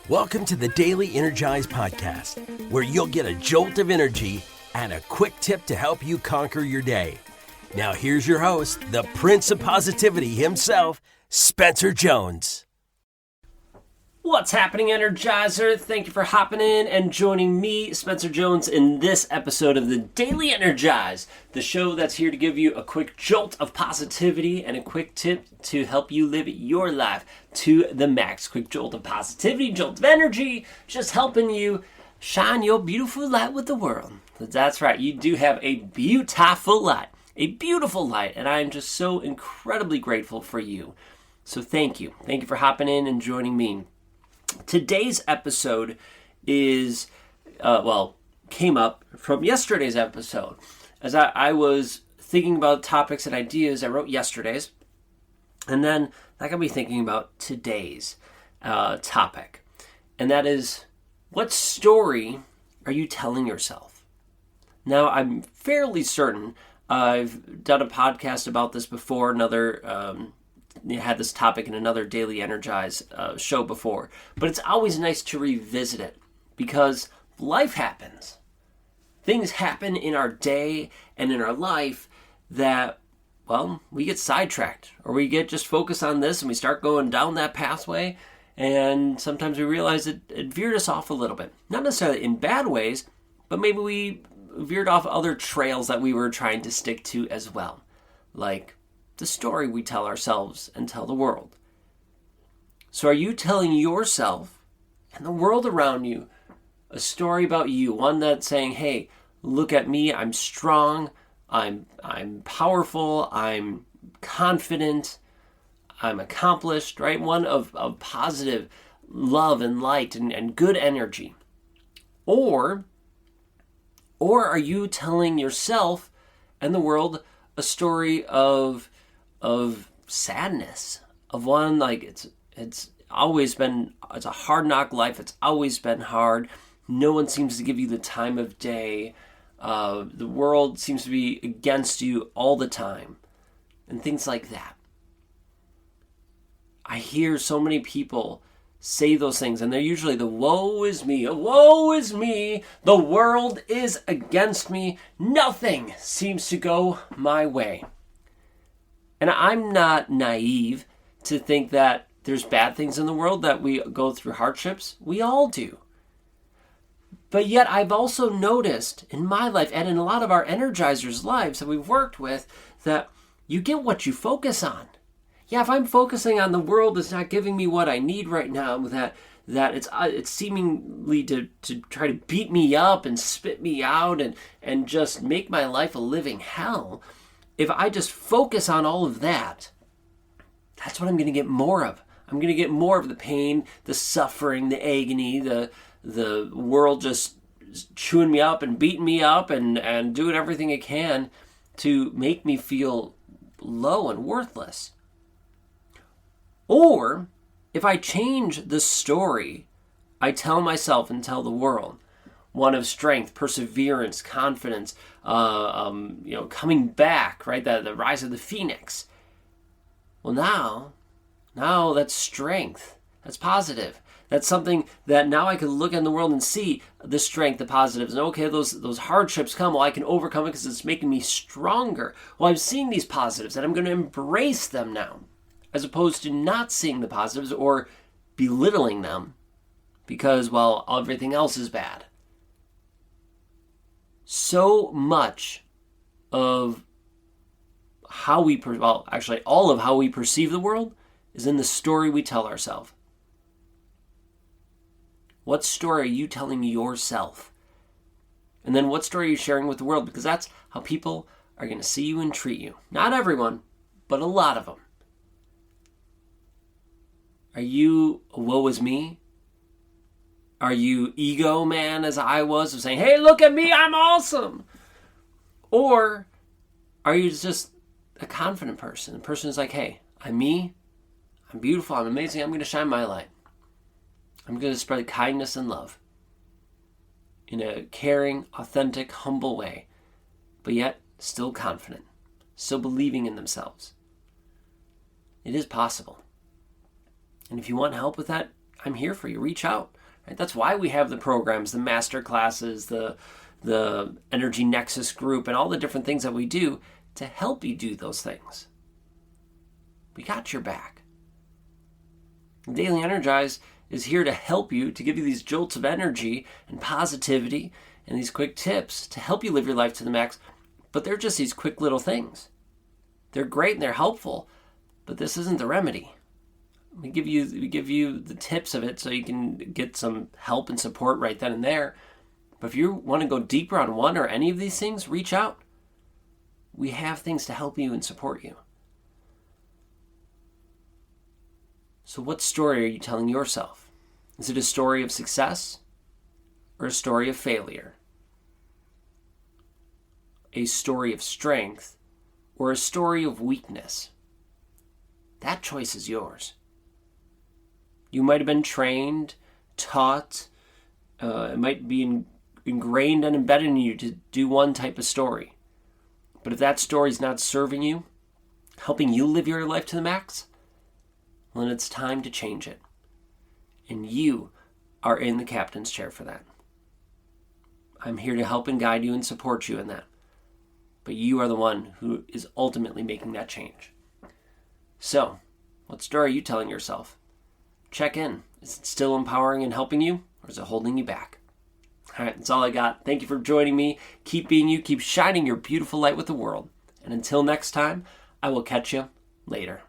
Welcome to the Daily Energize Podcast, where you'll get a jolt of energy and a quick tip to help you conquer your day. Now here's your host, the Prince of Positivity himself, Spencer Jones. What's happening, Energizer? Thank you for hopping in and joining me, Spencer Jones, in this episode of the Daily Energize, the show that's here to give you a quick jolt of positivity and a quick tip to help you live your life to the max. Quick jolt of positivity, jolt of energy, just helping you shine your beautiful light with the world. That's right, you do have a beautiful light, and I am just so incredibly grateful for you. So thank you. Thank you for hopping in and joining me. Today's episode is, came up from yesterday's episode. As I was thinking about topics and ideas, I wrote yesterday's, and then that got me thinking about today's topic. And that is, what story are you telling yourself? Now, I'm fairly certain I've done a podcast about this before, had this topic in another Daily Energize show before, but it's always nice to revisit it because life happens. Things happen in our day and in our life that, we get sidetracked or we get just focused on this and we start going down that pathway, and sometimes we realize it veered us off a little bit. Not necessarily in bad ways, but maybe we veered off other trails that we were trying to stick to as well, like the story we tell ourselves and tell the world. So are you telling yourself and the world around you a story about you, one that's saying, hey, look at me, I'm strong, I'm powerful, I'm confident, I'm accomplished, right? One of positive love and light and good energy. Or are you telling yourself and the world a story of sadness, of one like it's always been, it's a hard knock life, it's always been hard, no one seems to give you the time of day, the world seems to be against you all the time, and things like that. I hear so many people say those things, and they're usually the woe is me, the world is against me, nothing seems to go my way. And I'm not naive to think that there's bad things in the world, that we go through hardships. We all do. But yet I've also noticed in my life and in a lot of our Energizers' lives that we've worked with, that you get what you focus on. Yeah, if I'm focusing on the world that's not giving me what I need right now, that it's seemingly to try to beat me up and spit me out and just make my life a living hell, if I just focus on all of that, that's what I'm going to get more of. I'm going to get more of the pain, the suffering, the agony, the world just chewing me up and beating me up and doing everything it can to make me feel low and worthless. Or if I change the story I tell myself and tell the world, one of strength, perseverance, confidence, coming back, right? The rise of the phoenix. Well, now that's strength. That's positive. That's something that now I can look in the world and see the strength, the positives. And okay, those hardships come. Well, I can overcome it because it's making me stronger. Well, I'm seeing these positives and I'm going to embrace them now, as opposed to not seeing the positives or belittling them because, everything else is bad. So much of how all of how we perceive the world is in the story we tell ourselves. What story are you telling yourself? And then what story are you sharing with the world? Because that's how people are going to see you and treat you. Not everyone, but a lot of them. Are you a woe is me? Are you ego man as I was, of saying, hey, look at me, I'm awesome? Or are you just a confident person? A person who's like, hey, I'm me, I'm beautiful, I'm amazing, I'm going to shine my light. I'm going to spread kindness and love in a caring, authentic, humble way, but yet still confident, still believing in themselves. It is possible. And if you want help with that, I'm here for you. Reach out. Right? That's why we have the programs, the master classes, the Energy Nexus group, and all the different things that we do to help you do those things. We got your back. Daily Energize is here to help you, to give you these jolts of energy and positivity and these quick tips to help you live your life to the max. But they're just these quick little things. They're great and they're helpful, but this isn't the remedy. We give you the tips of it so you can get some help and support right then and there. But if you want to go deeper on one or any of these things, reach out. We have things to help you and support you. So what story are you telling yourself? Is it a story of success or a story of failure? A story of strength or a story of weakness? That choice is yours. You might have been trained, taught, it might be ingrained and embedded in you to do one type of story. But if that story is not serving you, helping you live your life to the max, well, then it's time to change it. And you are in the captain's chair for that. I'm here to help and guide you and support you in that. But you are the one who is ultimately making that change. So, what story are you telling yourself? Check in. Is it still empowering and helping you, or is it holding you back? All right, that's all I got. Thank you for joining me. Keep being you. Keep shining your beautiful light with the world. And until next time, I will catch you later.